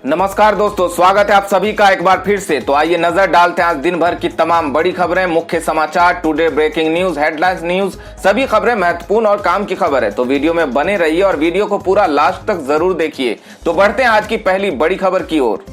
नमस्कार दोस्तों, स्वागत है आप सभी का एक बार फिर से। तो आइए नजर डालते हैं आज दिन भर की तमाम बड़ी खबरें, मुख्य समाचार, today breaking news, headlines news, सभी खबरें महत्वपूर्ण और काम की खबर है। तो वीडियो में बने रहिए और वीडियो को पूरा लास्ट तक जरूर देखिए। तो बढ़ते हैं आज की पहली बड़ी खबर की ओर।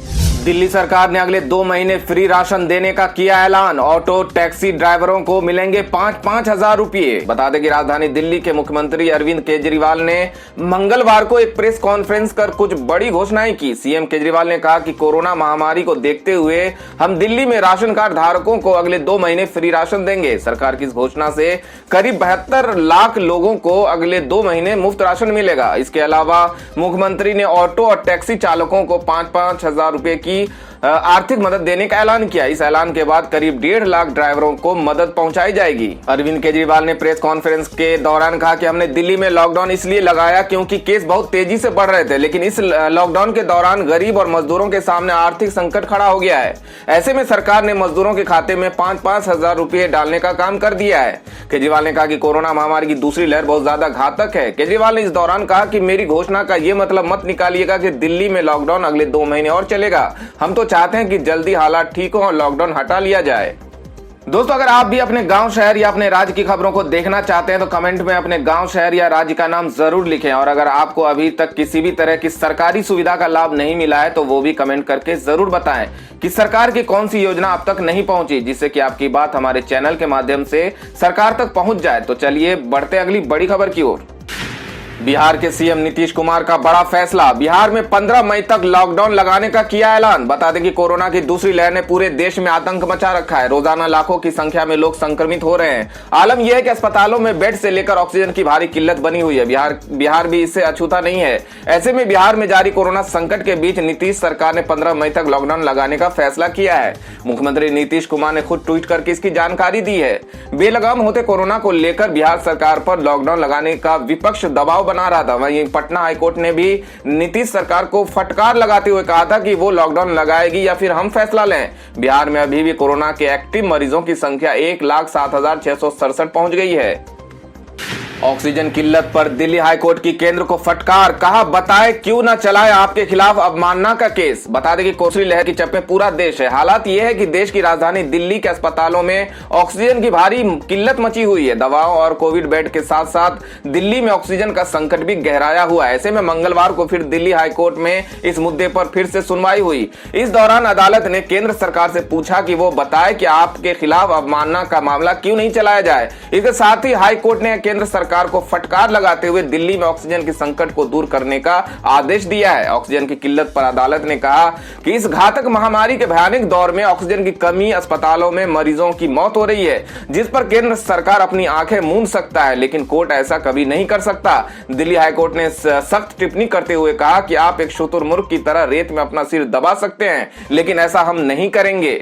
दिल्ली सरकार ने अगले 2 महीने फ्री राशन देने का किया ऐलान। ऑटो टैक्सी ड्राइवरों को मिलेंगे 5-5 हजार रुपये। बता दें कि राजधानी दिल्ली के मुख्यमंत्री अरविंद केजरीवाल ने मंगलवार को एक प्रेस कॉन्फ्रेंस कर कुछ बड़ी घोषणाएं की। सीएम केजरीवाल ने कहा कि कोरोना महामारी को देखते हुए हम दिल्ली में राशन कार्ड धारकों को अगले 2 महीने फ्री राशन देंगे। सरकार की इस घोषणा से करीब 72 लाख लोगों को अगले 2 महीने मुफ्त राशन मिलेगा। इसके अलावा मुख्यमंत्री ने ऑटो और टैक्सी चालकों को 5-5 हजार रुपए की आर्थिक मदद देने का ऐलान किया। इस ऐलान के बाद करीब 1.5 लाख ड्राइवरों को मदद पहुंचाई जाएगी। अरविंद केजरीवाल ने प्रेस कॉन्फ्रेंस के दौरान कहा कि हमने दिल्ली में लॉकडाउन इसलिए लगाया क्योंकि केस बहुत तेजी से बढ़ रहे थे, लेकिन इस लॉकडाउन के दौरान गरीब और मजदूरों के सामने आर्थिक संकट खड़ा हो गया है। ऐसे में सरकार ने मजदूरों के खाते में 5-5 हजार रुपए डालने का काम कर दिया है। केजरीवाल ने कहा कि कोरोना महामारी की दूसरी लहर बहुत ज्यादा घातक है। केजरीवाल ने इस दौरान कहा कि मेरी घोषणा का यह मतलब मत निकालिएगा कि दिल्ली में लॉकडाउन अगले 2 महीने और चलेगा। हम तो चाहते हैं कि जल्दी हालात ठीक हो और लॉकडाउन हटा लिया जाए। दोस्तों, अगर आप भी अपने गांव, शहर या अपने राज्य की खबरों को देखना चाहते हैं तो कमेंट में अपने गांव, शहर या राज्य का नाम जरूर लिखें। और अगर आपको अभी तक किसी भी तरह की सरकारी सुविधा का लाभ नहीं मिला है तो वो भी कमेंट करके जरूर बताएं कि सरकार की कौन सी योजना अब तक नहीं पहुंची, जिससे कि आपकी बात हमारे चैनल के माध्यम से सरकार तक पहुंच जाए। तो चलिए बढ़ते अगली बड़ी खबर की ओर। बिहार के सीएम नीतीश कुमार का बड़ा फैसला। बिहार में 15 मई तक लॉकडाउन लगाने का किया ऐलान। बता दें कि कोरोना की दूसरी लहर ने पूरे देश में आतंक मचा रखा है। रोजाना लाखों की संख्या में लोग संक्रमित हो रहे हैं। आलम यह है कि अस्पतालों में बेड से लेकर ऑक्सीजन की भारी किल्लत बनी हुई है। बिहार भी इससे अछूता नहीं है। ऐसे में बिहार में जारी कोरोना संकट के बीच नीतीश सरकार ने 15 मई तक लॉकडाउन लगाने का फैसला किया है। मुख्यमंत्री नीतीश कुमार ने खुद ट्वीट करके इसकी जानकारी दी है। बेलगाम होते कोरोना को लेकर बिहार सरकार पर लॉकडाउन लगाने का विपक्ष दबाव बना रहा था। वहीं पटना हाईकोर्ट ने भी नीतीश सरकार को फटकार लगाते हुए कहा था कि वो लॉकडाउन लगाएगी या फिर हम फैसला लें। बिहार में अभी भी कोरोना के एक्टिव मरीजों की संख्या 1,07,667 पहुंच गई है। ऑक्सीजन किल्लत पर दिल्ली हाईकोर्ट की केंद्र को फटकार। कहा बताए क्यों न चलाए आपके खिलाफ अवमानना का केस। बता दें कि दूसरी लहर की चपेट पूरा देश है। हालात यह है कि देश की राजधानी दिल्ली के अस्पतालों में ऑक्सीजन की भारी किल्लत मची हुई है। दवाओं और कोविड बेड के साथ साथ दिल्ली में ऑक्सीजन का संकट भी गहराया हुआ है। ऐसे में मंगलवार को फिर दिल्ली हाईकोर्ट में इस मुद्दे पर फिर से सुनवाई हुई। इस दौरान अदालत ने केंद्र सरकार से पूछा कि वो बताए कि आपके खिलाफ अवमानना का मामला क्यों नहीं चलाया जाए। इसके साथ ही हाईकोर्ट ने केंद्र सरकार को फटकार लगाते हुए दिल्ली में ऑक्सीजन की संकट को दूर करने का आदेश दिया है। ऑक्सीजन की किल्लत पर अदालत ने कहा कि इस घातक महामारी के भयानक दौर में ऑक्सीजन की कमी, अस्पतालों में मरीजों की मौत हो रही है, जिस पर केंद्र सरकार अपनी आंखें मूंद सकता है, लेकिन कोर्ट ऐसा कभी नहीं कर सकता। दिल्ली हाईकोर्ट ने सख्त टिप्पणी करते हुए कहा कि आप एक शुतुरमुर्ग की तरह रेत में अपना सिर दबा सकते हैं, लेकिन ऐसा हम नहीं करेंगे।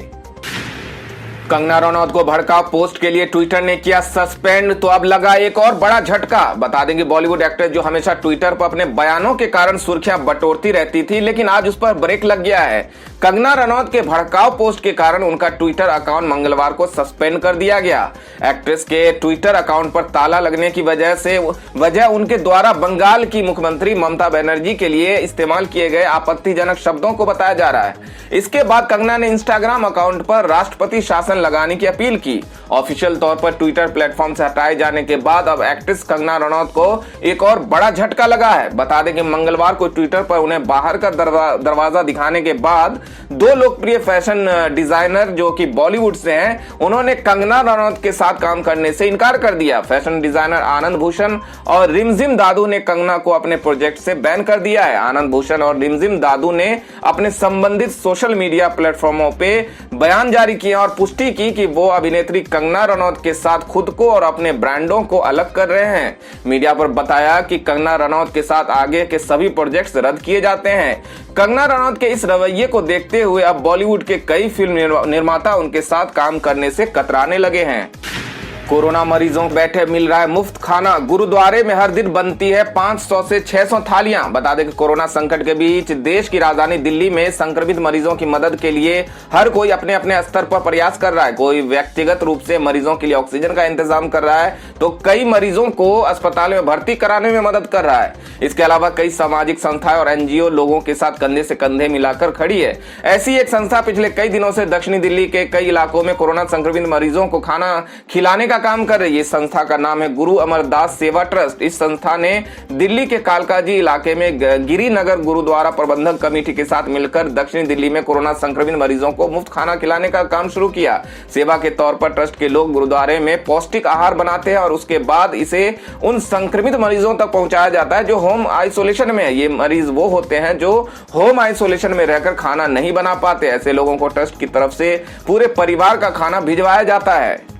कंगना रनौत को भड़काऊ पोस्ट के लिए ट्विटर ने किया सस्पेंड। तो अब लगा एक और बड़ा झटका। बता दें कि बॉलीवुड एक्ट्रेस जो हमेशा ट्विटर पर अपने बयानों के कारण सुर्खियां बटोरती रहती थी, लेकिन आज उस पर ब्रेक लग गया है। कंगना रनौत के भड़काऊ पोस्ट के कारण उनका ट्विटर अकाउंट मंगलवार को सस्पेंड कर दिया गया। एक्ट्रेस के ट्विटर अकाउंट पर ताला लगने की वजह उनके द्वारा बंगाल की मुख्यमंत्री ममता बनर्जी के लिए इस्तेमाल किए गए आपत्तिजनक शब्दों को बताया जा रहा है। इसके बाद कंगना ने इंस्टाग्राम अकाउंट पर राष्ट्रपति शासन लगाने की अपील की। ऑफिशियल तौर पर ट्विटर प्लेटफॉर्म से हटाए जाने के बाद अब एक्ट्रेस कंगना रनौत को एक और बड़ा झटका लगा है। बता दें कि मंगलवार को ट्विटर पर उन्हें बाहर का दरवाजा दिखाने के बाद 2 लोकप्रिय फैशन डिजाइनर जो कि बॉलीवुड से हैं, उन्होंने कंगना रनौत के साथ काम करने से इनकार कर दिया। फैशन डिजाइनर आनंद भूषण और रिमझिम दादू ने कंगना को अपने प्रोजेक्ट से बैन कर दिया है। आनंद भूषण और रिमझिम दादू ने अपने संबंधित सोशल मीडिया प्लेटफॉर्मों पे बयान जारी किए और पुष्टि की कि वो अभिनेत्री कंगना रनौत के साथ खुद को और अपने ब्रांडों को अलग कर रहे हैं। मीडिया पर बताया कि कंगना रनौत के साथ आगे के सभी प्रोजेक्ट्स रद्द किए जाते हैं। कंगना रनौत के इस रवैये को देखते हुए अब बॉलीवुड के कई फिल्म निर्माता उनके साथ काम करने से कतराने लगे हैं। कोरोना मरीजों को बैठे मिल रहा है मुफ्त खाना। गुरुद्वारे में हर दिन बनती है 500 से 600 थालियां। बता दें कि कोरोना संकट के बीच देश की राजधानी दिल्ली में संक्रमित मरीजों की मदद के लिए हर कोई अपने अपने स्तर पर प्रयास कर रहा है। कोई व्यक्तिगत रूप से मरीजों के लिए ऑक्सीजन का इंतजाम कर रहा है, तो कई मरीजों को अस्पताल में भर्ती कराने में मदद कर रहा है। इसके अलावा कई सामाजिक संस्थाएं और एनजीओ लोगों के साथ कंधे से कंधे मिलाकर खड़ी है। ऐसी एक संस्था पिछले कई दिनों से दक्षिणी दिल्ली के कई इलाकों में कोरोना संक्रमित मरीजों को खाना खिलाने का काम कर रही है। इस संस्था का नाम है गुरु अमरदास सेवा ट्रस्ट। इस संस्था ने दिल्ली के कालकाजी इलाके में गिरिनगर गुरुद्वारा प्रबंधक कमेटी के साथ मिलकर दक्षिणी दिल्ली में कोरोना संक्रमित मरीजों को मुफ्त खाना खिलाने का काम शुरू किया। सेवा के तौर पर ट्रस्ट के लोग गुरुद्वारे में पौष्टिक आहार बनाते हैं और उसके बाद इसे उन संक्रमित मरीजों तक पहुंचाया जाता है जो होम आइसोलेशन में है। ये मरीज वो होते हैं जो होम आइसोलेशन में रहकर खाना नहीं बना पाते। ऐसे लोगों को ट्रस्ट की तरफ से पूरे परिवार का खाना भिजवाया जाता है।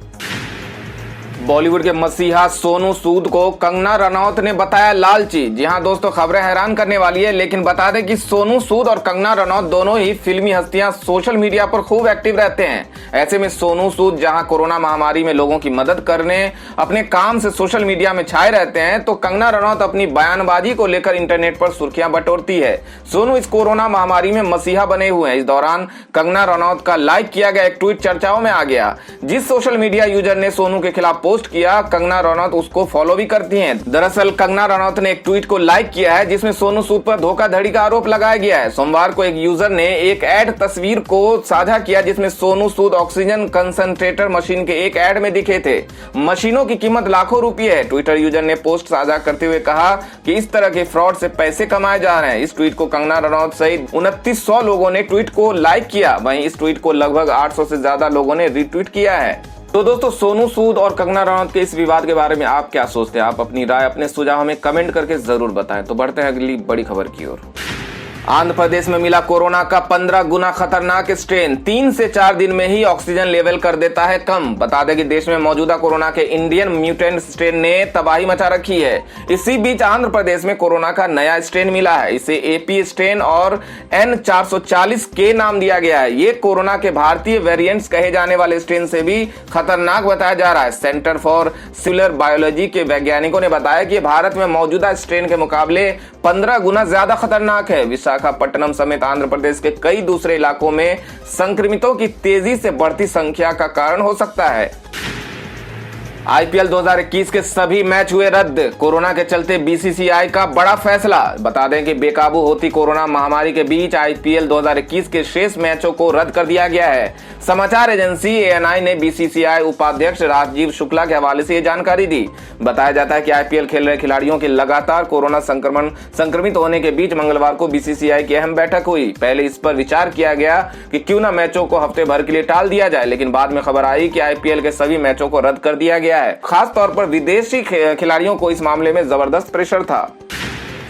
बॉलीवुड के मसीहा सोनू सूद को कंगना रनौत ने बताया लालची। जी हां दोस्तों, खबरें हैरान करने वाली है, लेकिन बता दें कि सोनू सूद और कंगना रनौत दोनों ही फिल्मी हस्तियां सोशल मीडिया पर खूब एक्टिव रहते हैं। ऐसे में सोनू सूद जहां कोरोना महामारी में लोगों की मदद करने अपने काम से सोशल मीडिया में छाए रहते हैं, तो कंगना रनौत अपनी बयानबाजी को लेकर इंटरनेट पर सुर्खियां बटोरती है। सोनू इस कोरोना महामारी में मसीहा बने हुए हैं। इस दौरान कंगना रनौत का लाइक किया गया एक ट्वीट चर्चाओं में आ गया। जिस सोशल मीडिया यूजर ने सोनू के खिलाफ पोस्ट किया, कंगना रनौत उसको फॉलो भी करती हैं। दरअसल कंगना रनौत ने एक ट्वीट को लाइक किया है जिसमें सोनू सूद पर धोखाधड़ी का आरोप लगाया गया है। सोमवार को एक यूजर ने एक ऐड तस्वीर को साझा किया जिसमें Sonu Sood oxygen concentrator machine के एक ऐड में दिखे थे। मशीनों की कीमत लाखों रुपए है। ट्विटर यूजर ने पोस्ट साझा करते हुए कहा कि इस तरह के फ्रॉड से पैसे कमाए जा रहे हैं। इस ट्वीट को कंगना रनौत सहित 2900 लोगों ने ट्वीट को लाइक किया। वहीं इस ट्वीट को लगभग 800 से ज्यादा लोगों ने रीट्वीट किया है। तो दोस्तों, सोनू सूद और कंगना रनौत के इस विवाद के बारे में आप क्या सोचते हैं? आप अपनी राय, अपने सुझाव हमें कमेंट करके जरूर बताएं। तो बढ़ते हैं अगली बड़ी खबर की ओर। आंध्र प्रदेश में मिला कोरोना का 15 गुना खतरनाक स्ट्रेन। 3 से 4 दिन में ही ऑक्सीजन लेवल कर देता है कम। बता दें कि देश में मौजूदा कोरोना के इंडियन म्यूटेंट स्ट्रेन ने तबाही मचा रखी है। इसी बीच आंध्र प्रदेश में कोरोना का नया स्ट्रेन मिला है। इसे एपी स्ट्रेन और N440K नाम दिया गया है। ये कोरोना के भारतीय वेरिएंट्स कहे जाने वाले स्ट्रेन से भी खतरनाक बताया जा रहा है। सेंटर फॉर सेलुलर बायोलॉजी के वैज्ञानिकों ने बताया कि भारत में मौजूदा स्ट्रेन के मुकाबले 15 गुना ज्यादा खतरनाक है। विशाखापट्टनम समेत आंध्र प्रदेश के कई दूसरे इलाकों में संक्रमितों की तेजी से बढ़ती संख्या का कारण हो सकता है। आईपीएल 2021 के सभी मैच हुए रद्द। कोरोना के चलते बीसीसीआई का बड़ा फैसला। बता दें कि बेकाबू होती कोरोना महामारी के बीच आईपीएल 2021 के शेष मैचों को रद्द कर दिया गया है। समाचार एजेंसी एएनआई ने बीसीसीआई उपाध्यक्ष राजीव शुक्ला के हवाले से ये जानकारी दी। बताया जाता है कि आईपीएल खेल रहे खिलाड़ियों के लगातार कोरोना संक्रमित होने के बीच मंगलवार को बीसीसीआई की अहम बैठक हुई। पहले इस पर विचार किया गया कि क्यों न मैचों को हफ्ते भर के लिए टाल दिया जाए, लेकिन बाद में खबर आई कि आईपीएल के सभी मैचों को रद्द कर दिया गया है। खास तौर पर विदेशी खिलाड़ियों को इस मामले में जबरदस्त प्रेशर था।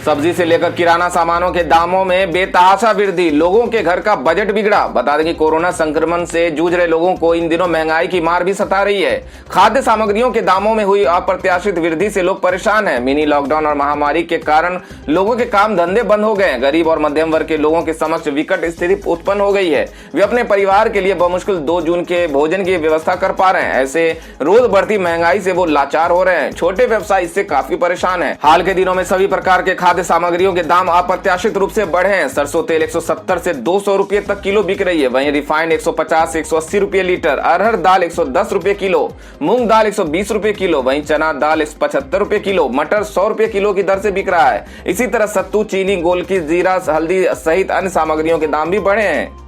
सब्जी से लेकर किराना सामानों के दामों में बेतहाशा वृद्धि। लोगों के घर का बजट बिगड़ा। बता दें कि कोरोना संक्रमण से जूझ रहे लोगों को इन दिनों महंगाई की मार भी सता रही है। खाद्य सामग्रियों के दामों में हुई अप्रत्याशित वृद्धि से लोग परेशान हैं। मिनी लॉकडाउन और महामारी के कारण लोगों के काम धंधे बंद हो गए। गरीब और मध्यम वर्ग के लोगों के समक्ष विकट स्थिति उत्पन्न हो गई है। वे अपने परिवार के लिए बमुश्किल 2 जून के भोजन की व्यवस्था कर पा रहे हैं। ऐसे रोज बढ़ती महंगाई से वो लाचार हो रहे हैं। छोटे व्यवसाय इससे काफी परेशान है। हाल के दिनों में सभी प्रकार के खाद्य सामग्रियों के दाम अप्रत्याशित रूप से बढ़े हैं। सरसों तेल 170 से 200 रुपए तक किलो बिक रही है। वहीं रिफाइंड 150 से 180 रुपए लीटर, अरहर दाल 110 रुपए किलो, मूंग दाल 120 रुपए किलो, वहीं चना दाल 175 रुपए किलो, मटर 100 रुपए किलो की दर से बिक रहा है। इसी तरह सत्तू, चीनी, गोलकी, जीरा, हल्दी सहित अन्य सामग्रियों के दाम भी बढ़े हैं।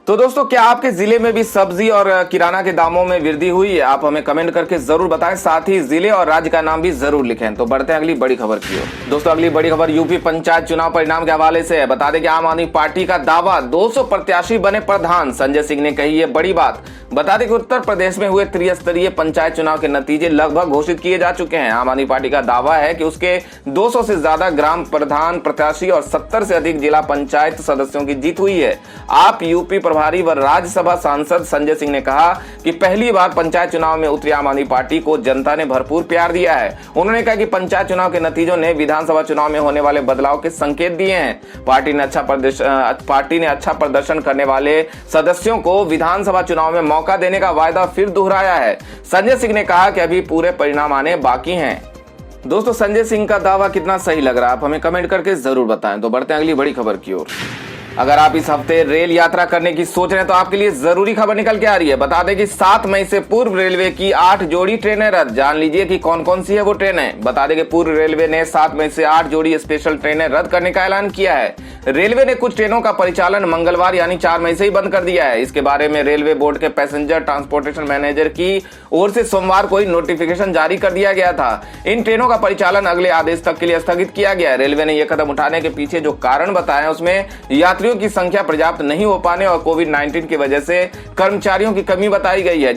तो दोस्तों, क्या आपके जिले में भी सब्जी और किराना के दामों में वृद्धि हुई है? आप हमें कमेंट करके जरूर बताएं। साथ ही जिले और राज्य का नाम भी जरूर लिखें। तो बढ़ते हैं अगली बड़ी खबर की ओर। दोस्तों, अगली बड़ी खबर यूपी पंचायत चुनाव परिणाम के हवाले से है। बता दें कि आम आदमी पार्टी का दावा 200 प्रत्याशी बने प्रधान। संजय सिंह ने कही ये बड़ी बात। बता दें कि उत्तर प्रदेश में हुए त्रिस्तरीय पंचायत चुनाव के नतीजे लगभग घोषित किए जा चुके हैं। आम आदमी पार्टी का दावा है कि उसके 200 से ज्यादा ग्राम प्रधान प्रत्याशी और 70 से अधिक जिला पंचायत सदस्यों की जीत हुई है। आप यूपी प्रभारी व राज्यसभा सांसद संजय सिंह ने कहा कि पहली बार पंचायत चुनाव में उतरी आम आदमी पार्टी को जनता ने भरपूर प्यार दिया है। उन्होंने कहा कि पंचायत चुनाव के नतीजों ने विधानसभा चुनाव में होने वाले बदलाव के संकेत दिए हैं। पार्टी ने अच्छा प्रदर्शन करने वाले सदस्यों को विधानसभा चुनाव में मौका देने का वायदा फिर दोहराया है। संजय सिंह ने कहा कि अभी पूरे परिणाम आने बाकी हैं। दोस्तों, संजय सिंह का दावा कितना सही लग रहा है आप हमें कमेंट करके जरूर बताएं। तो बढ़ते हैं अगली बड़ी खबर की ओर। अगर आप इस हफ्ते रेल यात्रा करने की सोच रहे हैं तो आपके लिए जरूरी खबर निकल के आ रही है। बता दें कि 7 मई से पूर्व रेलवे की 8 जोड़ी ट्रेनें रद्द। जान लीजिए कि कौन कौन सी है वो ट्रेनें। बता दें कि पूर्व रेलवे ने 7 मई से 8 जोड़ी स्पेशल ट्रेनें रद्द करने का ऐलान किया है। रेलवे ने कुछ ट्रेनों का परिचालन मंगलवार यानी 4 मई से ही बंद कर दिया है। इसके बारे में रेलवे बोर्ड के पैसेंजर ट्रांसपोर्टेशन मैनेजर की ओर से सोमवार को ही नोटिफिकेशन जारी कर दिया गया था। इन ट्रेनों का परिचालन अगले आदेश तक के लिए स्थगित किया गया है। रेलवे ने यह कदम उठाने के पीछे जो कारण बताए उसमें यात्रियों की संख्या पर्याप्त नहीं हो पाने और कोविड-19 की वजह से कर्मचारियों की कमी बताई गई है,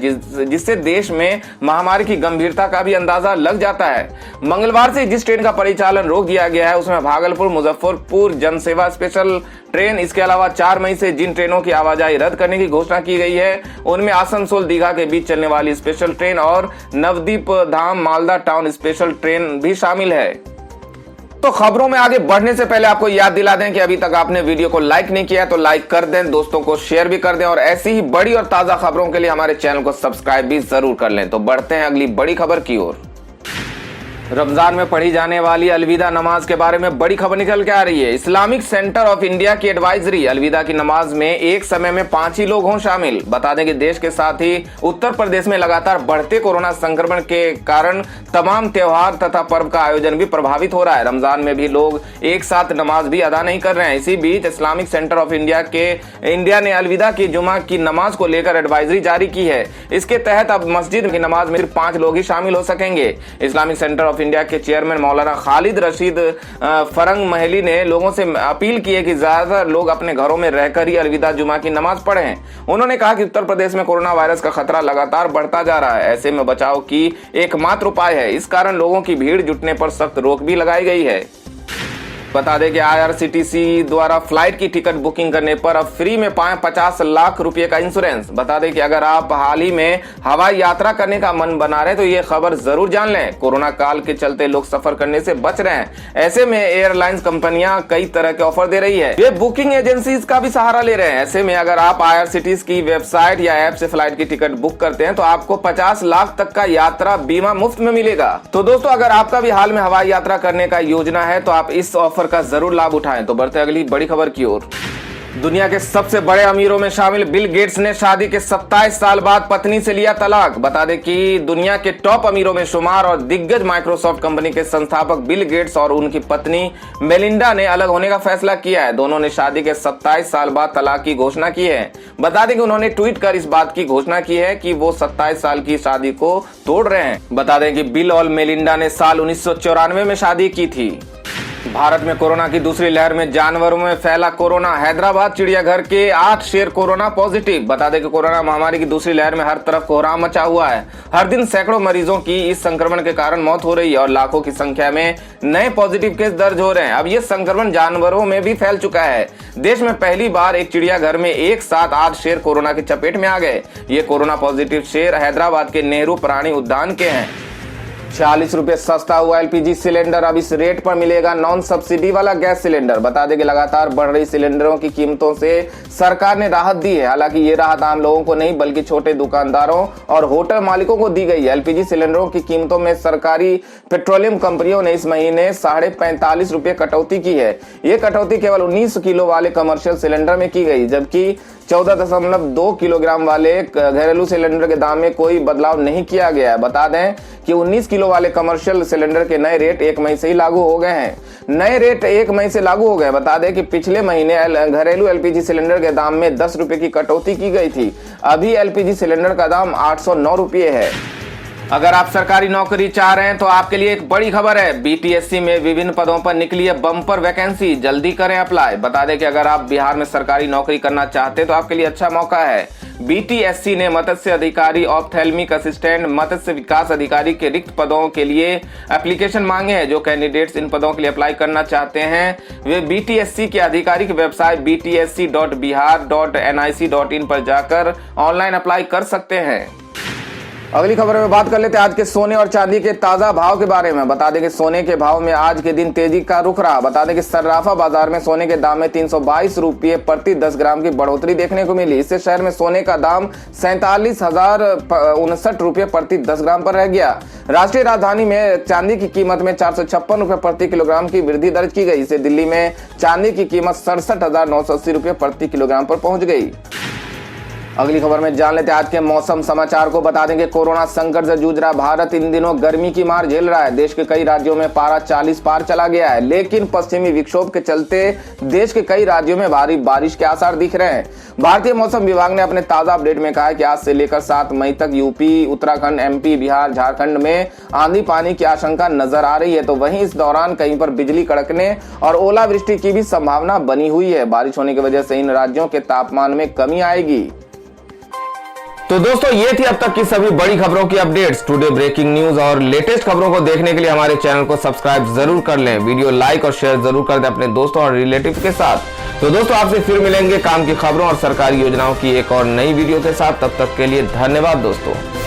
जिससे देश में महामारी की गंभीरता का भी अंदाजा लग जाता है। मंगलवार से जिस ट्रेन का परिचालन रोक दिया गया है उसमें भागलपुर मुजफ्फरपुर जनसेवा स्पेशल ट्रेन, इसके अलावा 4 मई से जिन ट्रेनों की आवाजाही रद्द करने की घोषणा की गई है उनमें आसनसोल दीघा के बीच चलने वाली स्पेशल ट्रेन और नवदीप धाम मालदा टाउन स्पेशल ट्रेन भी शामिल है। तो खबरों में आगे बढ़ने से पहले आपको याद दिला दें कि अभी तक आपने वीडियो को लाइक नहीं किया तो लाइक कर दें, दोस्तों को शेयर भी कर दें और ऐसी ही बड़ी और ताजा खबरों के लिए हमारे चैनल को सब्सक्राइब भी जरूर कर लें। तो बढ़ते हैं अगली बड़ी खबर की ओर। रमजान में पढ़ी जाने वाली अलविदा नमाज के बारे में बड़ी खबर निकल के आ रही है। इस्लामिक सेंटर ऑफ इंडिया की एडवाइजरी, अलविदा की नमाज में एक समय में 5 ही लोग हों शामिल। बता दें कि देश के साथ ही उत्तर प्रदेश में लगातार बढ़ते कोरोना संक्रमण के कारण तमाम त्योहार तथा पर्व का आयोजन भी प्रभावित हो रहा है। रमजान में भी लोग एक साथ नमाज भी अदा नहीं कर रहे हैं। इसी बीच इस्लामिक सेंटर ऑफ इंडिया ने अलविदा की जुमा की नमाज को लेकर एडवाइजरी जारी की है। इसके तहत अब मस्जिद की नमाज में सिर्फ 5 लोग ही शामिल हो सकेंगे। इस्लामिक सेंटर ऑफ इंडिया के चेयरमैन मौलाना खालिद रशीद फरंग महली ने लोगों से अपील की है कि ज्यादातर लोग अपने घरों में रहकर ही अलविदा जुमा की नमाज पढ़ें। उन्होंने कहा कि उत्तर प्रदेश में कोरोना वायरस का खतरा लगातार बढ़ता जा रहा है, ऐसे में बचाव की एकमात्र उपाय है। इस कारण लोगों की भीड़ जुटने पर सख्त रोक भी लगाई गई है। बता दें कि IRCTC द्वारा फ्लाइट की टिकट बुकिंग करने पर अब फ्री में पाएं 50 लाख रुपए का इंश्योरेंस। बता दें कि अगर आप हाल ही में हवाई यात्रा करने का मन बना रहे हैं तो ये खबर जरूर जान लें। कोरोना काल के चलते लोग सफर करने से बच रहे हैं, ऐसे में एयरलाइंस कंपनियां कई तरह के ऑफर दे रही है। वे बुकिंग एजेंसीज का भी सहारा ले रहे हैं। ऐसे में अगर आप IRCTC की वेबसाइट या ऐप से फ्लाइट की टिकट बुक करते हैं तो आपको 50 लाख तक का यात्रा बीमा मुफ्त में मिलेगा। तो दोस्तों, अगर आपका भी हाल में हवाई यात्रा करने का योजना है तो आप इस ऑफर का जरूर लाभ उठाएं। तो बढ़ते अगली बड़ी खबर की ओर। दुनिया के सबसे बड़े अमीरों में शामिल बिल गेट्स ने शादी के 27 साल बाद पत्नी से लिया तलाक। बता दें कि दुनिया के टॉप अमीरों में शुमार और दिग्गज माइक्रोसॉफ्ट कंपनी के संस्थापक बिल गेट्स और उनकी पत्नी मेलिंडा ने अलग होने का फैसला किया है। दोनों ने शादी के 27 साल बाद तलाक की घोषणा की है। बता दें कि उन्होंने ट्वीट कर इस बात की घोषणा की है कि वो 27 साल की शादी को तोड़ रहे हैं। बता दें कि बिल और मेलिंडा ने साल 1994 में शादी की थी। भारत में कोरोना की दूसरी लहर में जानवरों में फैला कोरोना। हैदराबाद चिड़ियाघर के 8 शेर कोरोना पॉजिटिव। बता दें कि कोरोना महामारी की दूसरी लहर में हर तरफ कोहराम मचा हुआ है। हर दिन सैकड़ों मरीजों की इस संक्रमण के कारण मौत हो रही है और लाखों की संख्या में नए पॉजिटिव केस दर्ज हो रहे हैं। अब ये संक्रमण जानवरों में भी फैल चुका है। देश में पहली बार एक चिड़ियाघर में एक साथ 8 शेर कोरोना की चपेट में आ गए। ये कोरोना पॉजिटिव शेर हैदराबाद के नेहरू प्राणी उद्यान के हैं। 40 रुपए सस्ता हुआ LPG सिलेंडर। अब इस रेट पर मिलेगा नॉन सब्सिडी वाला गैस सिलेंडर। बता दें कि लगातार बढ़ रही सिलेंडरों की कीमतों से सरकार ने राहत दी है। हालांकि ये राहत आम लोगों को नहीं बल्कि छोटे दुकानदारों और होटल मालिकों को दी गई है। LPG सिलेंडरों की कीमतों में सरकारी पेट्रोलियम कंपनियों ने इस महीने 45.5 रुपए कटौती की है। ये कटौती केवल 19 किलो वाले कमर्शियल सिलेंडर में की गई, जबकि 14.2 किलोग्राम वाले घरेलू सिलेंडर के दाम में कोई बदलाव नहीं किया गया है। बता दें कि 19 किलो वाले कमर्शियल सिलेंडर के नए रेट 1 मई से ही लागू हो गए हैं। नए रेट 1 मई से लागू हो गए। बता दें कि पिछले महीने घरेलू LPG सिलेंडर के दाम में 10 रुपए की कटौती की गई थी। अभी LPG सिलेंडर का दाम 809 रुपये है। अगर आप सरकारी नौकरी चाह रहे हैं तो आपके लिए एक बड़ी खबर है। बीटीएससी में विभिन्न पदों पर निकली है बम्पर वैकेंसी, जल्दी करें अप्लाई। बता दें कि अगर आप बिहार में सरकारी नौकरी करना चाहते हैं तो आपके लिए अच्छा मौका है। बीटीएससी ने मत्स्य अधिकारी, ऑप्थेल्मिक असिस्टेंट, मत्स्य विकास अधिकारी के रिक्त पदों के लिए एप्लीकेशन मांगे हैं। जो कैंडिडेट्स इन पदों के लिए अप्लाई करना चाहते हैं वे बीटीएससी के आधिकारिक वेबसाइट btsc.bihar.nic.in पर जाकर ऑनलाइन अप्लाई कर सकते हैं। अगली खबर में बात कर लेते हैं आज के सोने और चांदी के ताजा भाव के बारे में। बता दें कि सोने के भाव में आज के दिन तेजी का रुख रहा। बता दें कि सर्राफा बाजार में सोने के दाम में 322 रुपये प्रति 10 ग्राम की बढ़ोतरी देखने को मिली। इससे शहर में सोने का दाम 47,059 रुपये प्रति 10 ग्राम पर रह गया। राष्ट्रीय राजधानी में चांदी की कीमत में 456 रुपये प्रति किलोग्राम की वृद्धि दर्ज की गई। इससे दिल्ली में चांदी की कीमत 67,980 रुपये प्रति किलोग्राम पर पहुंच गई। अगली खबर में जान लेते हैं आज के मौसम समाचार को। बता दें कि कोरोना संकट से जूझ रहा भारत इन दिनों गर्मी की मार झेल रहा है। देश के कई राज्यों में पारा 40 पार चला गया है, लेकिन पश्चिमी विक्षोभ के चलते देश के कई राज्यों में भारी बारिश के आसार दिख रहे हैं। भारतीय मौसम विभाग ने अपने ताजा अपडेट में कहा है कि आज से लेकर 7 मई तक यूपी, उत्तराखंड, एमपी, बिहार, झारखंड में आंधी पानी की आशंका नजर आ रही है। तो वहीं इस दौरान कहीं पर बिजली कड़कने और ओलावृष्टि की भी संभावना बनी हुई है। बारिश होने की वजह से इन राज्यों के तापमान में कमी आएगी। तो दोस्तों ये थी अब तक की सभी बड़ी खबरों की अपडेट्स। टुडे ब्रेकिंग न्यूज और लेटेस्ट खबरों को देखने के लिए हमारे चैनल को सब्सक्राइब जरूर कर लें। वीडियो लाइक और शेयर जरूर कर दें अपने दोस्तों और रिलेटिव के साथ। तो दोस्तों आपसे फिर मिलेंगे काम की खबरों और सरकारी योजनाओं की एक और नई वीडियो के साथ। तब तक के लिए धन्यवाद दोस्तों।